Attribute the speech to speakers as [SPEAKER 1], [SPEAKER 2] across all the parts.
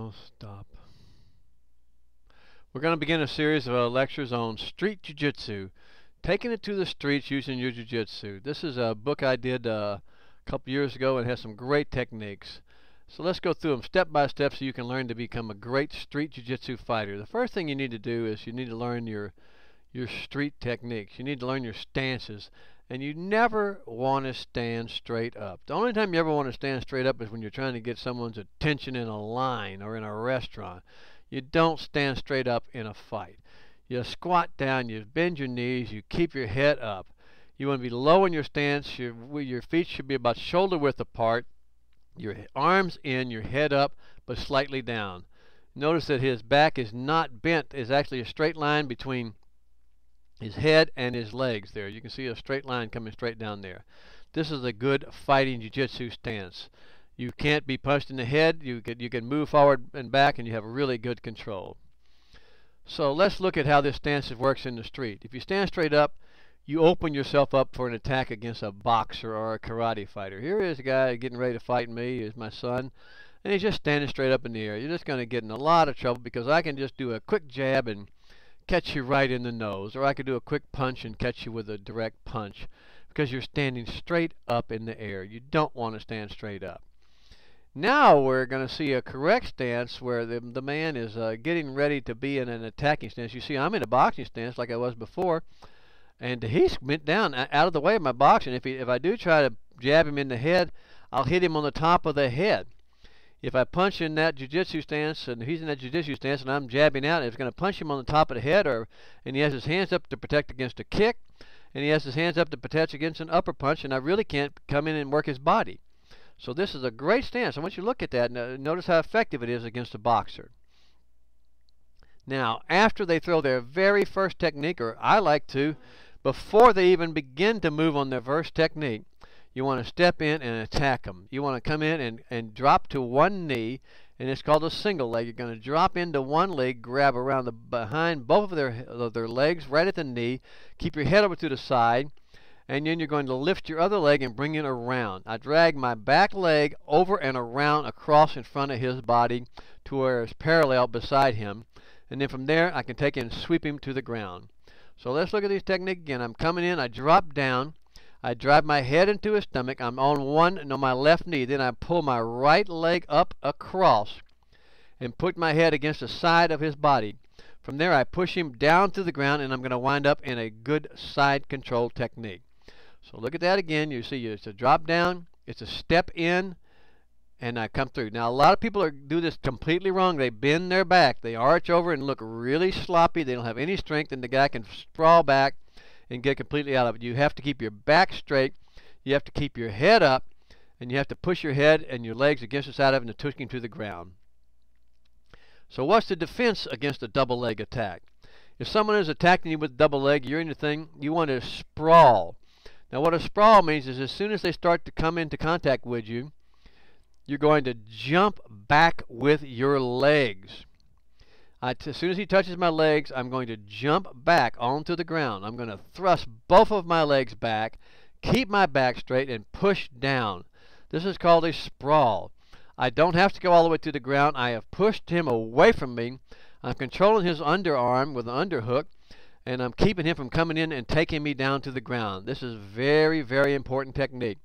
[SPEAKER 1] I'll stop. We're going to begin a series of lectures on street jiu-jitsu, taking it to the streets using your jiu-jitsu. This is a book I did a couple years ago and has some great techniques. So let's go through them step by step so you can learn to become a great street jiu-jitsu fighter. The first thing you need to do is you need to learn your street techniques. You need to learn your stances. And you never want to stand straight up. The only time you ever want to stand straight up is when you're trying to get someone's attention in a line or in a restaurant. You don't stand straight up in a fight. You squat down, you bend your knees, you keep your head up. You want to be low in your stance. Your feet should be about shoulder width apart. Your arms in, your head up, but slightly down. Notice that his back is not bent. It's actually a straight line between his head and his legs there. You can see a straight line coming straight down there. This is a good fighting jiu-jitsu stance. You can't be punched in the head. You can move forward and back, and you have really good control. So let's look at how this stance works in the street. If you stand straight up, you open yourself up for an attack against a boxer or a karate fighter. Here is a guy getting ready to fight me. He's my son, and he's just standing straight up in the air. You're just going to get in a lot of trouble because I can just do a quick jab and catch you right in the nose, or I could do a quick punch and catch you with a direct punch because you're standing straight up in the air. You don't want to stand straight up. Now we're going to see a correct stance where the man is getting ready to be in an attacking stance. You see, I'm in a boxing stance like I was before, and he's bent down out of the way of my boxing. If I do try to jab him in the head, I'll hit him on the top of the head. If I punch in that jiu-jitsu stance, and he's in that jiu-jitsu stance, and I'm jabbing out, it's going to punch him on the top of the head, and he has his hands up to protect against a kick, and he has his hands up to protect against an upper punch, and I really can't come in and work his body. So this is a great stance. I want you to look at that and notice how effective it is against a boxer. Now, after they throw their very first technique, or I like to, before they even begin to move on their first technique, you want to step in and attack them. You want to come in and drop to one knee, and it's called a single leg. You're going to drop into one leg, grab around behind both of their legs, right at the knee, keep your head over to the side, and then you're going to lift your other leg and bring it around. I drag my back leg over and around across in front of his body to where it's parallel beside him, and then from there I can take it and sweep him to the ground. So let's look at this technique again. I'm coming in, I drop down, I drive my head into his stomach. I'm on my left knee. Then I pull my right leg up across and put my head against the side of his body. From there, I push him down to the ground, and I'm going to wind up in a good side control technique. So look at that again. You see it's a drop down, it's a step in, and I come through. Now, a lot of people do this completely wrong. They bend their back. They arch over and look really sloppy. They don't have any strength, and the guy can sprawl back and get completely out of it. You have to keep your back straight, you have to keep your head up, and you have to push your head and your legs against the side of it and push him to the ground. So what's the defense against a double leg attack? If someone is attacking you with double leg, you're in the thing, you want to sprawl. Now what a sprawl means is as soon as they start to come into contact with you, you're going to jump back with your legs. As soon as he touches my legs, I'm going to jump back onto the ground. I'm going to thrust both of my legs back, keep my back straight, and push down. This is called a sprawl. I don't have to go all the way to the ground. I have pushed him away from me. I'm controlling his underarm with an underhook, and I'm keeping him from coming in and taking me down to the ground. This is very, very important technique.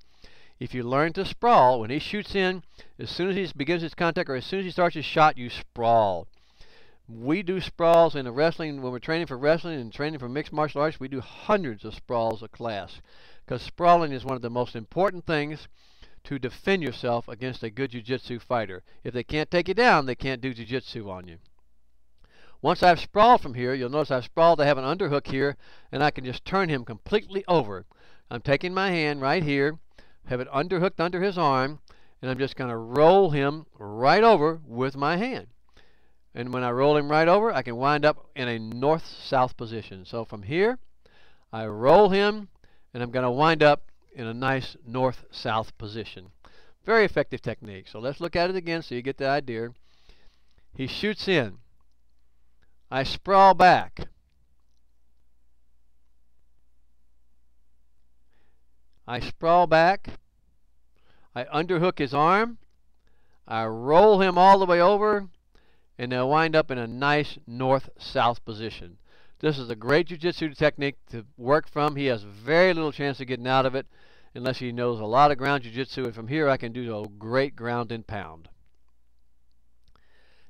[SPEAKER 1] If you learn to sprawl, when he shoots in, as soon as he begins his contact or as soon as he starts his shot, you sprawl. We do sprawls in the wrestling. When we're training for wrestling and training for mixed martial arts, we do hundreds of sprawls a class because sprawling is one of the most important things to defend yourself against a good jiu-jitsu fighter. If they can't take you down, they can't do jiu-jitsu on you. Once I've sprawled from here, you'll notice I've sprawled. I have an underhook here, and I can just turn him completely over. I'm taking my hand right here, have it underhooked under his arm, and I'm just going to roll him right over with my hand. And when I roll him right over, I can wind up in a north-south position. So from here, I roll him, and I'm going to wind up in a nice north-south position. Very effective technique. So let's look at it again so you get the idea. He shoots in. I sprawl back. I sprawl back. I underhook his arm. I roll him all the way over. and they'll wind up in a nice north-south position. This is a great jiu-jitsu technique to work from. He has very little chance of getting out of it unless he knows a lot of ground jiu-jitsu, and from here I can do a great ground and pound.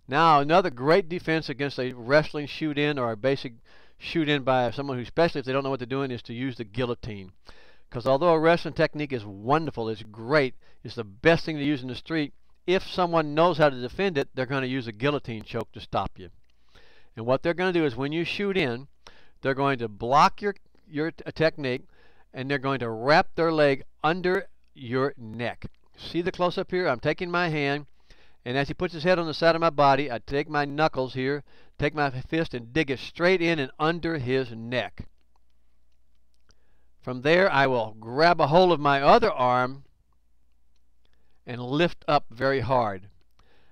[SPEAKER 1] Now, another great defense against a wrestling shoot-in or a basic shoot-in by someone who, especially if they don't know what they're doing, is to use the guillotine. Because although a wrestling technique is wonderful, it's great, it's the best thing to use in the street, if someone knows how to defend it, they're going to use a guillotine choke to stop you. And what they're going to do is when you shoot in, they're going to block your technique, and they're going to wrap their leg under your neck. See the close-up here? I'm taking my hand, and as he puts his head on the side of my body, I take my knuckles here, take my fist, and dig it straight in and under his neck. From there, I will grab a hold of my other arm and lift up very hard.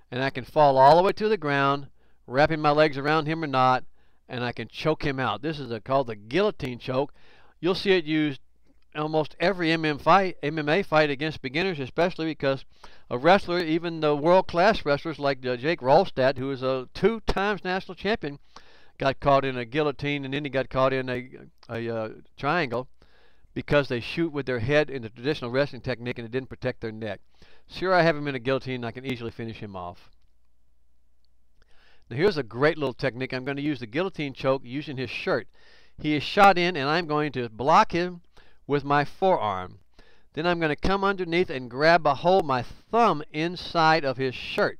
[SPEAKER 1] And I can fall all the way to the ground, wrapping my legs around him or not, and I can choke him out. This is called the Guillotine Choke. You'll see it used almost every MMA fight against beginners, especially because a wrestler, even the world-class wrestlers like Jake Rolstad, who is a 2-time national champion, got caught in a guillotine, and then he got caught in a triangle because they shoot with their head in the traditional wrestling technique and it didn't protect their neck. So here I have him in a guillotine, and I can easily finish him off. Now here's a great little technique. I'm going to use the guillotine choke using his shirt. He is shot in, and I'm going to block him with my forearm. Then I'm going to come underneath and grab a hold my thumb inside of his shirt.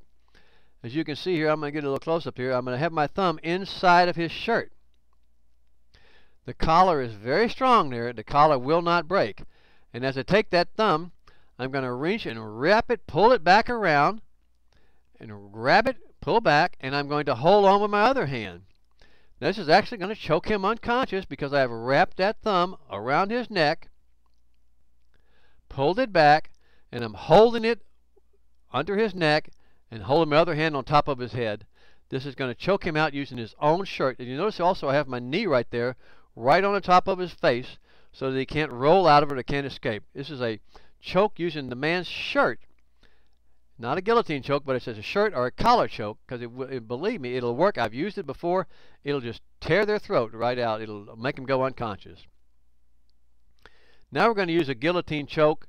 [SPEAKER 1] As you can see here, I'm going to get a little close up here. I'm going to have my thumb inside of his shirt. The collar is very strong there. The collar will not break. And as I take that thumb, I'm going to reach and wrap it, pull it back around, and grab it, pull back, and I'm going to hold on with my other hand. This is actually going to choke him unconscious because I have wrapped that thumb around his neck, pulled it back, and I'm holding it under his neck and holding my other hand on top of his head. This is going to choke him out using his own shirt. And you notice also I have my knee right there, right on the top of his face, so that he can't roll out of it or can't escape. This is a choke using the man's shirt. Not a guillotine choke, but it says a shirt or a collar choke, because believe me, it'll work. I've used it before. It'll just tear their throat right out. It'll make them go unconscious. Now we're going to use a guillotine choke.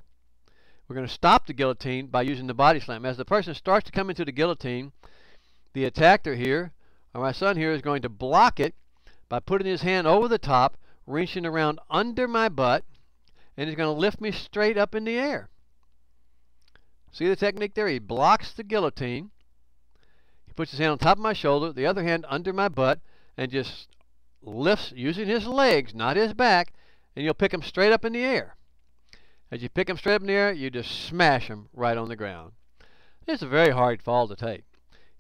[SPEAKER 1] We're going to stop the guillotine by using the body slam. As the person starts to come into the guillotine, the attacker here, or my son here, is going to block it by putting his hand over the top, reaching around under my butt, and he's going to lift me straight up in the air. See the technique there? He blocks the guillotine. He puts his hand on top of my shoulder, the other hand under my butt, and just lifts using his legs, not his back, and you'll pick him straight up in the air. As you pick him straight up in the air, you just smash him right on the ground. It's a very hard fall to take.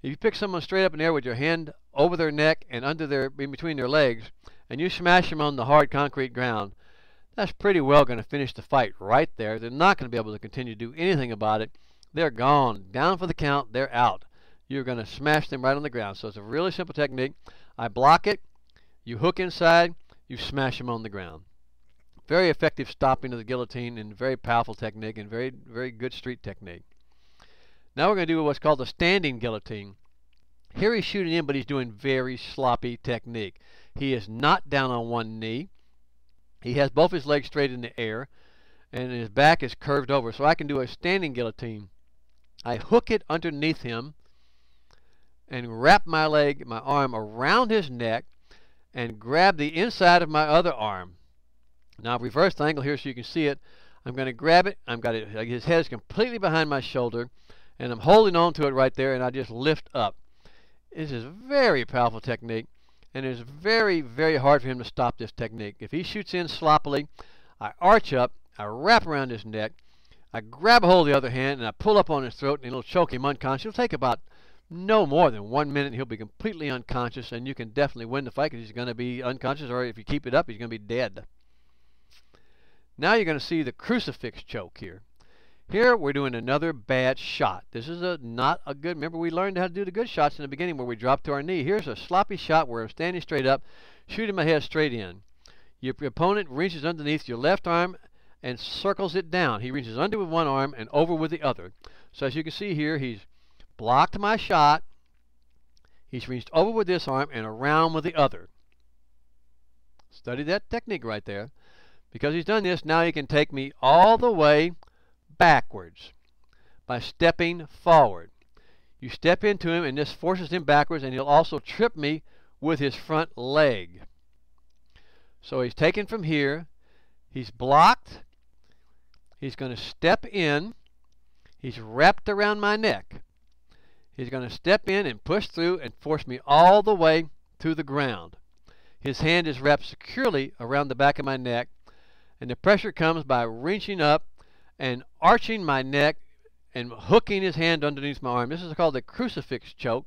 [SPEAKER 1] If you pick someone straight up in the air with your hand over their neck and in between their legs, and you smash them on the hard concrete ground, that's pretty well going to finish the fight right there. They're not going to be able to continue to do anything about it. They're gone. Down for the count. They're out. You're going to smash them right on the ground. So it's a really simple technique. I block it. You hook inside. You smash them on the ground. Very effective stopping of the guillotine, and very powerful technique, and very, very good street technique. Now we're going to do what's called the standing guillotine. Here he's shooting in, but he's doing very sloppy technique. He is not down on one knee. He has both his legs straight in the air, and his back is curved over. So I can do a standing guillotine. I hook it underneath him and wrap my arm around his neck and grab the inside of my other arm. Now reverse the angle here so you can see it. I'm going to grab it. His head is completely behind my shoulder, and I'm holding on to it right there, and I just lift up. This is a very powerful technique, and it's very, very hard for him to stop this technique. If he shoots in sloppily, I arch up, I wrap around his neck, I grab a hold of the other hand, and I pull up on his throat, and it'll choke him unconscious. It'll take about no more than 1 minute, and he'll be completely unconscious, and you can definitely win the fight because he's going to be unconscious, or if you keep it up, he's going to be dead. Now you're going to see the Crucifix Choke here. Here we're doing another bad shot. This is not a good, remember we learned how to do the good shots in the beginning where we drop to our knee. Here's a sloppy shot where I'm standing straight up, shooting my head straight in. Your opponent reaches underneath your left arm and circles it down. He reaches under with one arm and over with the other. So as you can see here, he's blocked my shot. He's reached over with this arm and around with the other. Study that technique right there. Because he's done this, now he can take me all the way backwards by stepping forward. You step into him, and this forces him backwards, and he'll also trip me with his front leg. So he's taken from here. He's blocked. He's going to step in. He's wrapped around my neck. He's going to step in and push through and force me all the way to the ground. His hand is wrapped securely around the back of my neck, and the pressure comes by reaching up and arching my neck and hooking his hand underneath my arm. This is called the Crucifix Choke,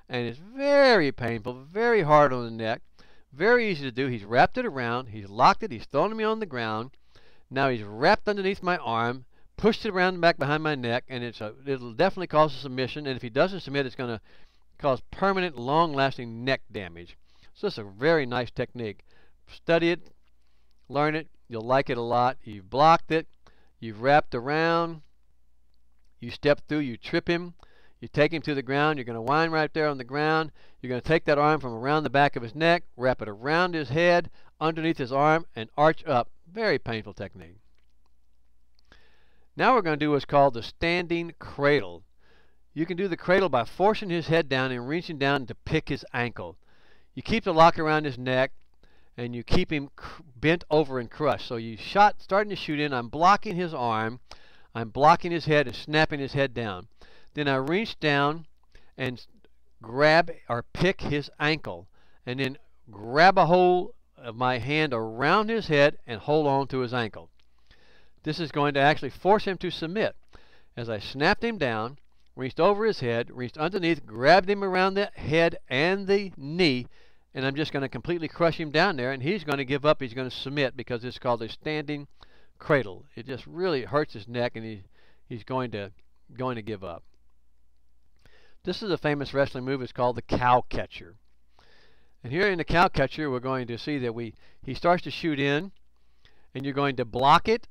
[SPEAKER 1] and it's very painful, very hard on the neck, very easy to do. He's wrapped it around, he's locked it, he's thrown me on the ground. Now he's wrapped underneath my arm, pushed it around the back behind my neck, and it'll definitely cause a submission, and if he doesn't submit, it's going to cause permanent, long-lasting neck damage. So it's a very nice technique. Study it, learn it, you'll like it a lot. You've blocked it, you've wrapped around, you step through, you trip him, you take him to the ground, you're going to wind right there on the ground, you're going to take that arm from around the back of his neck, wrap it around his head, underneath his arm, and arch up. Very painful technique. Now we're going to do what's called the standing cradle. You can do the cradle by forcing his head down and reaching down to pick his ankle. You keep the lock around his neck, and you keep him bent over and crushed. So you starting to shoot in, I'm blocking his arm, I'm blocking his head and snapping his head down. Then I reach down and grab or pick his ankle, and then grab a hold of my hand around his head and hold on to his ankle. This is going to actually force him to submit. As I snapped him down, reached over his head, reached underneath, grabbed him around the head and the knee, and I'm just going to completely crush him down there, and he's going to give up, he's going to submit, because it's called a standing cradle. It just really hurts his neck, and he's going to give up. This is a famous wrestling move. It's called the Cowcatcher. And here in the Cowcatcher, we're going to see that he starts to shoot in, and you're going to block it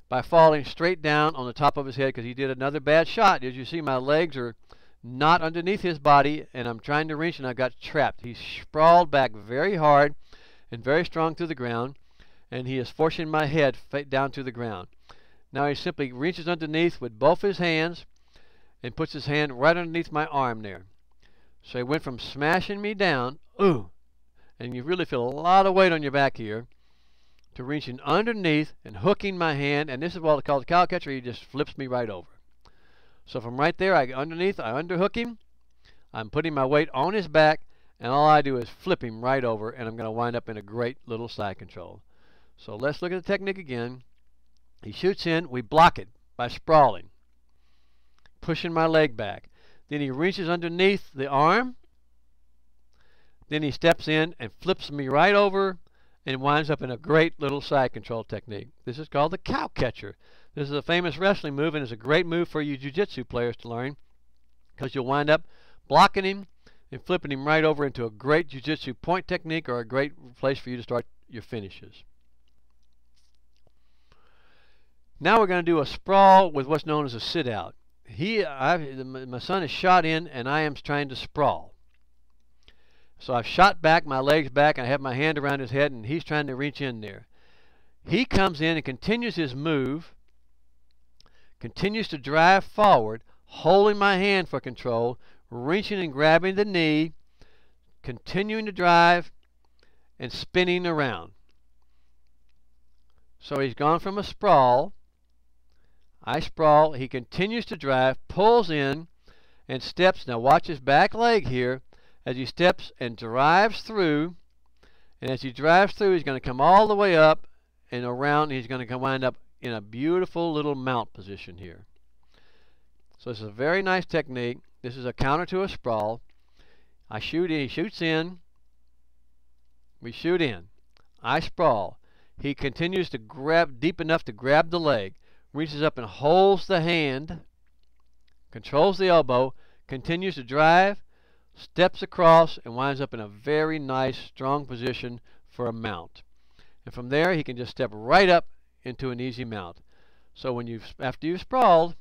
[SPEAKER 1] by falling straight down on the top of his head, because he did another bad shot. As you see, my legs are not underneath his body, and I'm trying to reach, and I got trapped. He's sprawled back very hard and very strong to the ground, and he is forcing my head down to the ground. Now he simply reaches underneath with both his hands and puts his hand right underneath my arm there. So he went from smashing me down, ooh, and you really feel a lot of weight on your back here, to reaching underneath and hooking my hand, and this is what I call the Cowcatcher. He just flips me right over. So from right there, I underhook him, I'm putting my weight on his back, and all I do is flip him right over, and I'm going to wind up in a great little side control. So let's look at the technique again. He shoots in, we block it by sprawling, pushing my leg back. Then he reaches underneath the arm, then he steps in and flips me right over, and winds up in a great little side control technique. This is called the Cowcatcher. This is a famous wrestling move, and it's a great move for you Jiu Jitsu players to learn, because you'll wind up blocking him and flipping him right over into a great Jiu Jitsu point technique, or a great place for you to start your finishes. Now we're going to do a sprawl with what's known as a sit out. My son is shot in, and I am trying to sprawl. So I've shot back, my legs back, and I have my hand around his head, and he's trying to reach in there. He comes in and continues his move, continues to drive forward, holding my hand for control, reaching and grabbing the knee, continuing to drive, and spinning around. So he's gone from a sprawl. I sprawl. He continues to drive, pulls in, and steps. Now watch his back leg here as he steps and drives through. And as he drives through, he's going to come all the way up and around. He's going to wind up in a beautiful little mount position here. So this is a very nice technique. This is a counter to a sprawl. I shoot in. He shoots in. We shoot in. I sprawl. He continues to grab deep enough to grab the leg, reaches up and holds the hand, controls the elbow, continues to drive, steps across, and winds up in a very nice, strong position for a mount. And from there, he can just step right up into an easy mount. So after you've sprawled,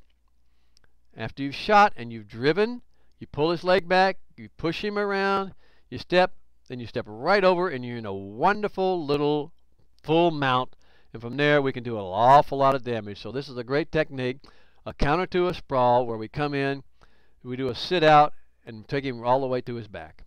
[SPEAKER 1] after you've shot and you've driven, you pull his leg back, You push him around, you step, then you step right over, and you're in a wonderful little full mount. And from there, we can do an awful lot of damage. So this is a great technique, a counter to a sprawl, where we come in, we do a sit out, and take him all the way to his back.